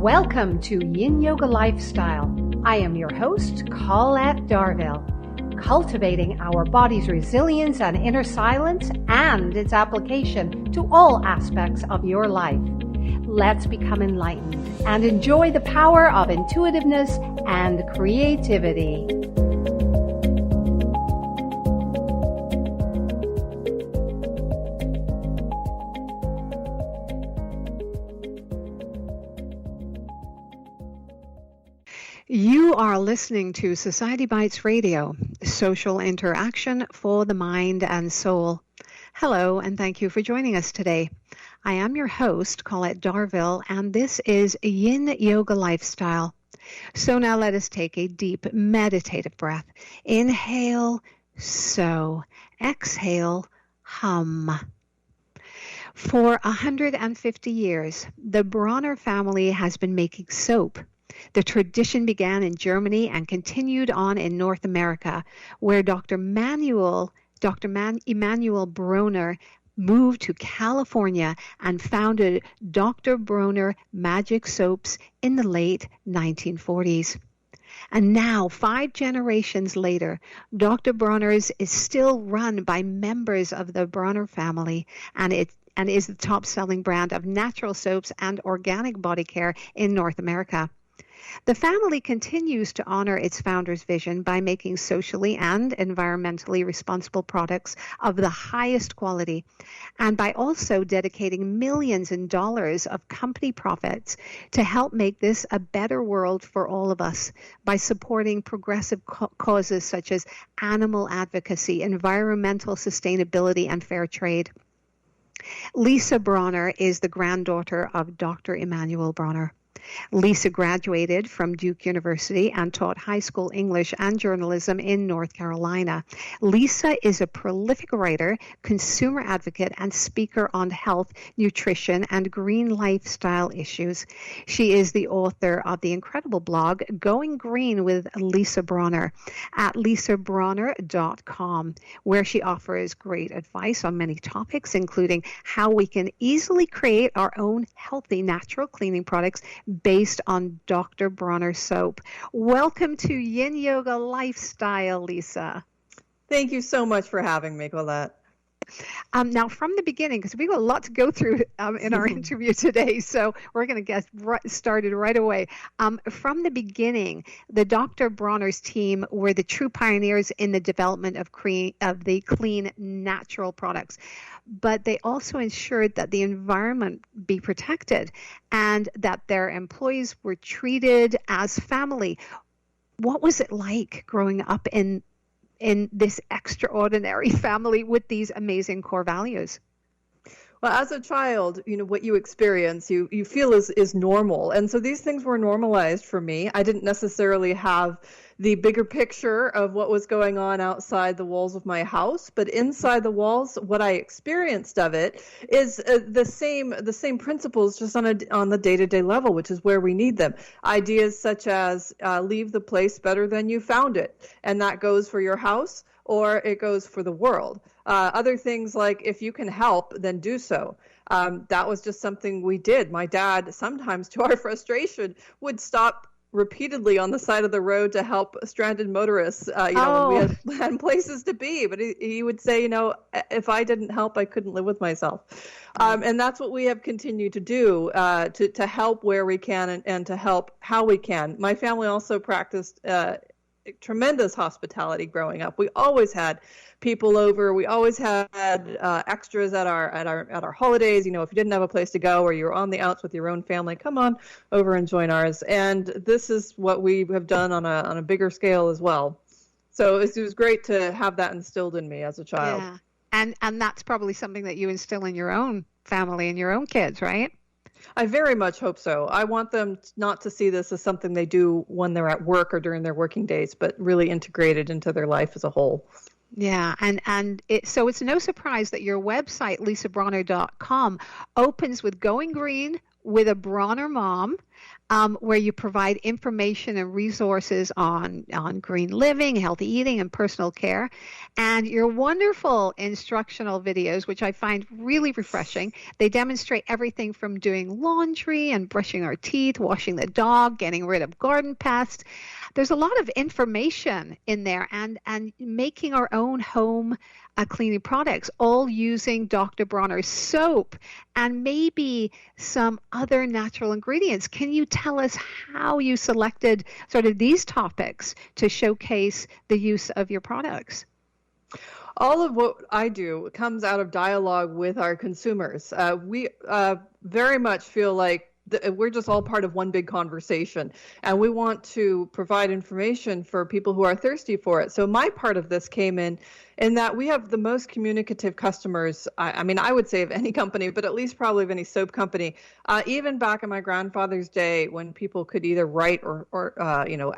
Welcome to Yin Yoga Lifestyle. I am your host, Colette Darville, cultivating our body's resilience and inner silence and its application to all aspects of your life. Let's become enlightened and enjoy the power of intuitiveness and creativity. You are listening to Society Bites Radio, social interaction for the mind and soul. Hello, and thank you for joining us today. I am your host, Colette Darville, and this is Yin Yoga Lifestyle. So now let us take a deep meditative breath. Inhale, so. Exhale, hum. For 150 years, the Bronner family has been making soap. The tradition began in Germany and continued on in North America, where Dr. Emanuel Bronner moved to California and founded Dr. Bronner Magic Soaps in the late 1940s. And now, 5 generations later, Dr. Bronner's is still run by members of the Bronner family, and is the top-selling brand of natural soaps and organic body care in North America. The family continues to honor its founder's vision by making socially and environmentally responsible products of the highest quality, and by also dedicating millions in dollars of company profits to help make this a better world for all of us by supporting progressive causes such as animal advocacy, environmental sustainability, and fair trade. Lisa Bronner is the granddaughter of Dr. Emanuel Bronner. Lisa graduated from Duke University and taught high school English and journalism in North Carolina. Lisa is a prolific writer, consumer advocate, and speaker on health, nutrition, and green lifestyle issues. She is the author of the incredible blog, Going Green with Lisa Bronner, at lisabronner.com, where she offers great advice on many topics, including how we can easily create our own healthy, natural cleaning products based on Dr. Bronner soap. Welcome to Yin Yoga Lifestyle, Lisa. Thank you so much for having me, Colette. Now, from the beginning, because we've got a lot to go through in our interview today, so we're going to get started right away. From the beginning, the Dr. Bronner's team were the true pioneers in the development of the clean, natural products. But they also ensured that the environment be protected and that their employees were treated as family. What was it like growing up in this extraordinary family with these amazing core values? Well, as a child, what you experience, you feel is normal. And so these things were normalized for me. I didn't necessarily have the bigger picture of what was going on outside the walls of my house, but inside the walls, what I experienced of it is the same principles, just on the day-to-day level, which is where we need them. Ideas such as leave the place better than you found it, and that goes for your house or it goes for the world. Other things like, if you can help, then do so. That was just something we did. My dad, sometimes to our frustration, would stop repeatedly on the side of the road to help stranded motorists, when we had places to be. But he would say, if I didn't help, I couldn't live with myself. And that's what we have continued to do, to help where we can and to help how we can. My family also practiced tremendous hospitality growing up. We always had people over. We always had extras at our holidays. If you didn't have a place to go or you're on the outs with your own family, come on over and join ours. And this is what we have done on a bigger scale as well. So it was great to have that instilled in me as a child. Yeah. And that's probably something that you instill in your own family and your own kids, right? I very much hope so. I want them not to see this as something they do when they're at work or during their working days, but really integrated into their life as a whole. Yeah, so it's no surprise that your website, lisabronner.com, opens with Going Green with a Bronner mom, where you provide information and resources on green living, healthy eating, and personal care. And your wonderful instructional videos, which I find really refreshing, they demonstrate everything from doing laundry and brushing our teeth, washing the dog, getting rid of garden pests. There's a lot of information in there, and making our own home cleaning products, all using Dr. Bronner's soap and maybe some other natural ingredients. Can you tell us how you selected sort of these topics to showcase the use of your products? All of what I do comes out of dialogue with our consumers. We very much feel like we're just all part of one big conversation, and we want to provide information for people who are thirsty for it. So my part of this came in that we have the most communicative customers, I mean, I would say of any company, but at least probably of any soap company. Even back in my grandfather's day, when people could either write or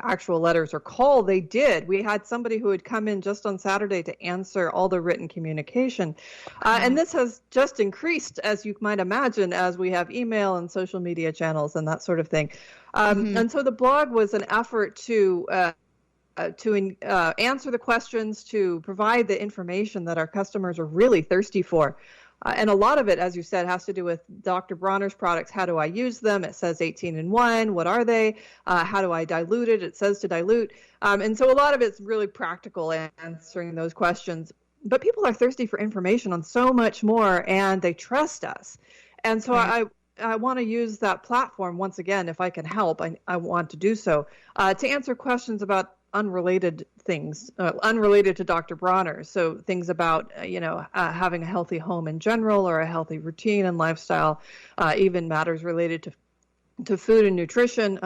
actual letters or call, they did. We had somebody who would come in just on Saturday to answer all the written communication. And this has just increased, as you might imagine, as we have email and social media channels and that sort of thing. And so the blog was an effort to answer the questions, to provide the information that our customers are really thirsty for. And a lot of it, as you said, has to do with Dr. Bronner's products. How do I use them? It says 18 in 1. What are they? How do I dilute it? It says to dilute. And so a lot of it's really practical, answering those questions. But people are thirsty for information on so much more, and they trust us. And so I want to use that platform once again, if I can help. I want to do so, to answer questions about unrelated things, unrelated to Dr. Bronner. So things about, having a healthy home in general, or a healthy routine and lifestyle, even matters related to food and nutrition.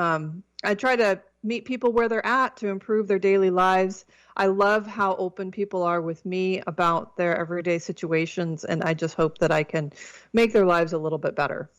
I try to meet people where they're at to improve their daily lives. I love how open people are with me about their everyday situations, and I just hope that I can make their lives a little bit better.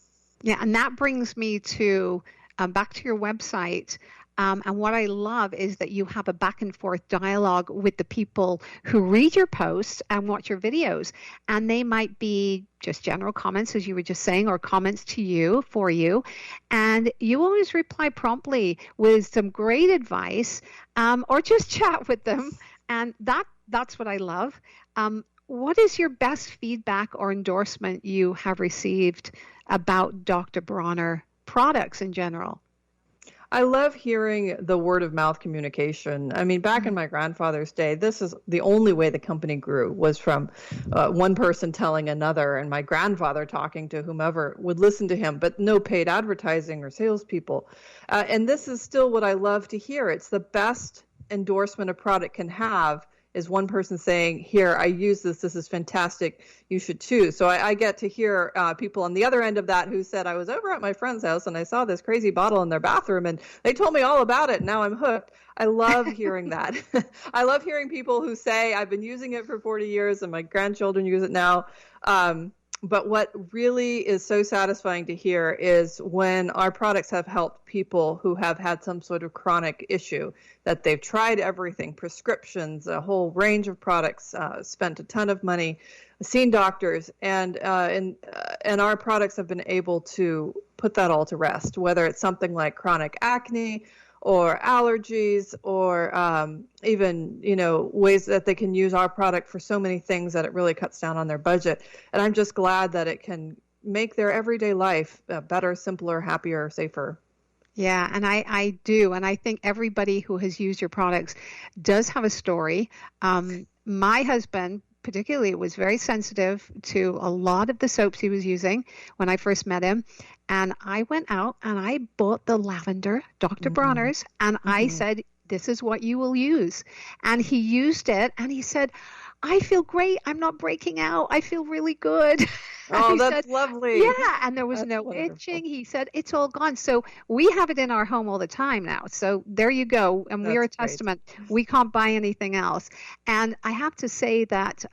Yeah, and that brings me to back to your website. And what I love is that you have a back and forth dialogue with the people who read your posts and watch your videos. And they might be just general comments, as you were just saying, or comments to you, for you. And you always reply promptly with some great advice, or just chat with them. And that's what I love. What is your best feedback or endorsement you have received about Dr. Bronner products in general? I love hearing the word of mouth communication. I mean, back in my grandfather's day, this is the only way the company grew, was from one person telling another, and my grandfather talking to whomever would listen to him, but no paid advertising or salespeople. And this is still what I love to hear. It's the best endorsement a product can have, is one person saying, here, I use this. This is fantastic. You should too. So I get to hear people on the other end of that who said, I was over at my friend's house and I saw this crazy bottle in their bathroom and they told me all about it. And now I'm hooked. I love hearing that. I love hearing people who say, I've been using it for 40 years and my grandchildren use it now. But what really is so satisfying to hear is when our products have helped people who have had some sort of chronic issue, that they've tried everything, prescriptions, a whole range of products, spent a ton of money, seen doctors, and our products have been able to put that all to rest, whether it's something like chronic acne or allergies, or even, ways that they can use our product for so many things that it really cuts down on their budget. And I'm just glad that it can make their everyday life better, simpler, happier, safer. Yeah, and I do. And I think everybody who has used your products does have a story. My husband, particularly, was very sensitive to a lot of the soaps he was using when I first met him. And I went out and I bought the lavender Dr. Bronner's, and I said, this is what you will use. And he used it and he said, I feel great. I'm not breaking out. I feel really good. Oh, that's lovely. Yeah, and there was no itching. He said, it's all gone. So we have it in our home all the time now. So there you go. And we are a testament. We can't buy anything else. And I have to say that,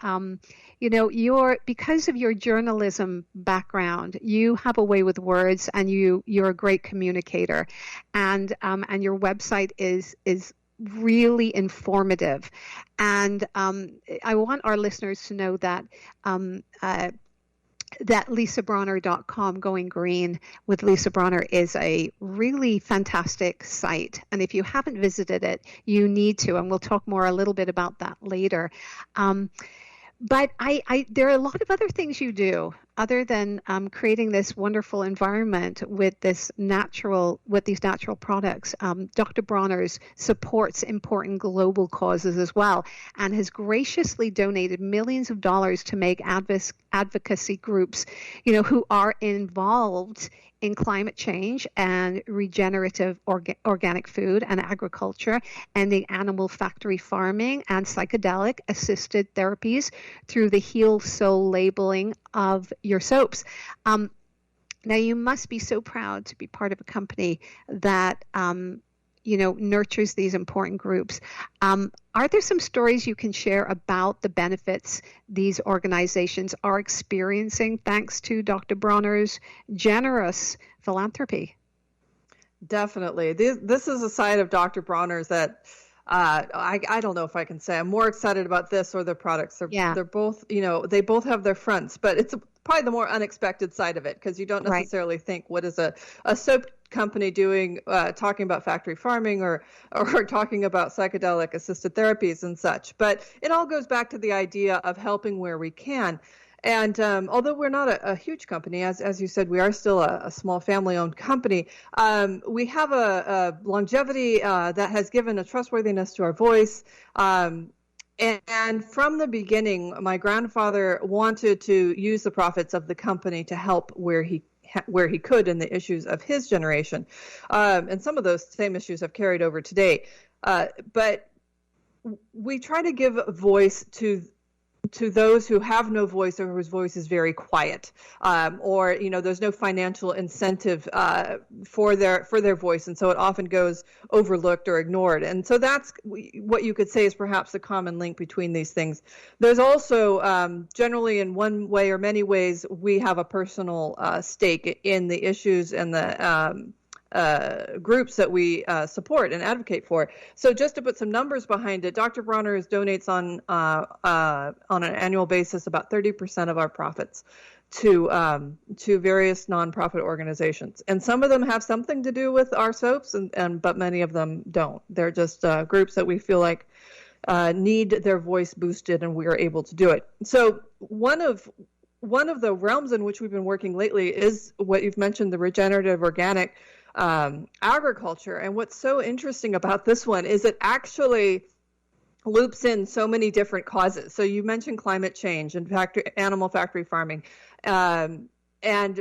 because of your journalism background, you have a way with words, and you're a great communicator. And your website is really informative. And I want our listeners to know that that lisabronner.com, Going Green with Lisa Bronner, is a really fantastic site. And if you haven't visited it, you need to. And we'll talk more a little bit about that later. But there are a lot of other things you do other than creating this wonderful environment with these natural products. Dr. Bronner's supports important global causes as well, and has graciously donated millions of dollars to make advocacy groups, who are involved in climate change and regenerative organic food and agriculture, ending animal factory farming and psychedelic assisted therapies through the Heal Soul labeling of your soaps. Now, you must be so proud to be part of a company that nurtures these important groups. Are there some stories you can share about the benefits these organizations are experiencing thanks to Dr. Bronner's generous philanthropy? Definitely. This is a side of Dr. Bronner's that I don't know if I can say I'm more excited about this or their products. They're both, they both have their fronts, but it's probably the more unexpected side of it, because you don't necessarily think, what is a soap company doing, talking about factory farming or talking about psychedelic assisted therapies and such. But it all goes back to the idea of helping where we can. And although we're not a huge company, as you said, we are still a small family-owned company. We have a longevity that has given a trustworthiness to our voice. And from the beginning, my grandfather wanted to use the profits of the company to help where he could in the issues of his generation. And some of those same issues have carried over today. But we try to give a voice to those who have no voice or whose voice is very quiet, or there's no financial incentive for their voice, and so it often goes overlooked or ignored. And so that's what you could say is perhaps a common link between these things. There's also generally, in one way or many ways, we have a personal stake in the issues and the groups that we support and advocate for. So just to put some numbers behind it, Dr. Bronner donates on an annual basis about 30% of our profits to various nonprofit organizations, and some of them have something to do with our soaps, but many of them don't. They're just groups that we feel like need their voice boosted, and we are able to do it. So one of the realms in which we've been working lately is what you've mentioned, the regenerative organic agriculture. And what's so interesting about this one is it actually loops in so many different causes. So you mentioned climate change and animal factory farming, and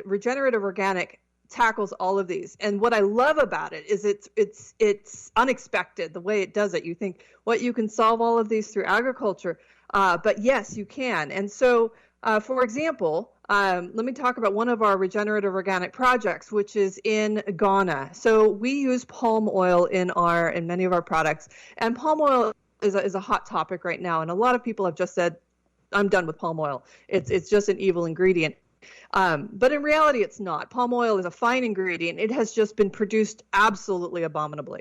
regenerative organic tackles all of these. And what I love about it is it's unexpected the way it does it. You think, what, you can solve all of these through agriculture? But yes, you can. And so, for example, let me talk about one of our regenerative organic projects, which is in Ghana. So we use palm oil in many of our products, and palm oil is a hot topic right now. And a lot of people have just said, I'm done with palm oil. It's just an evil ingredient. But in reality, it's not. Palm oil is a fine ingredient. It has just been produced absolutely abominably.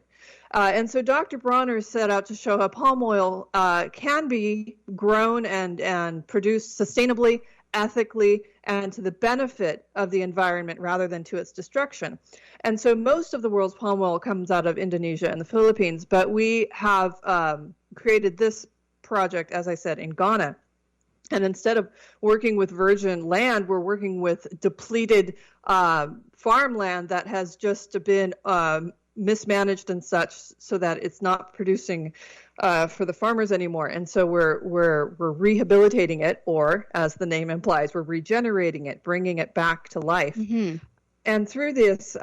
And so Dr. Bronner set out to show how palm oil can be grown and produced sustainably, ethically, and to the benefit of the environment rather than to its destruction. And so most of the world's palm oil comes out of Indonesia and the Philippines, but we have created this project, as I said, in Ghana. And instead of working with virgin land, we're working with depleted farmland that has just been mismanaged and such, so that it's not producing for the farmers anymore. And so we're rehabilitating it, or as the name implies, we're regenerating it, bringing it back to life. Mm-hmm. And through this,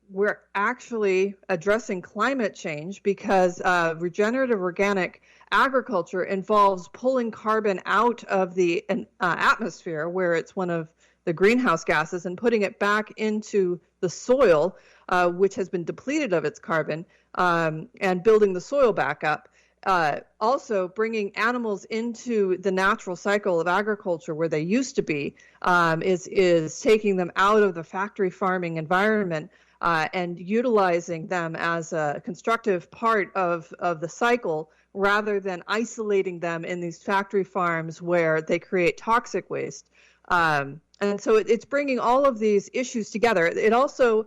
we're actually addressing climate change, because regenerative organic agriculture involves pulling carbon out of the atmosphere, where it's one of the greenhouse gases, and putting it back into the soil, which has been depleted of its carbon, and building the soil back up. Also, bringing animals into the natural cycle of agriculture where they used to be, is taking them out of the factory farming environment, and utilizing them as a constructive part of the cycle, rather than isolating them in these factory farms where they create toxic waste. And so it's bringing all of these issues together. It also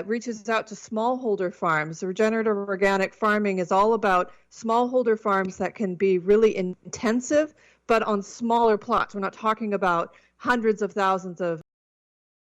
reaches out to smallholder farms. Regenerative organic farming is all about smallholder farms that can be really intensive, but on smaller plots. We're not talking about hundreds of thousands of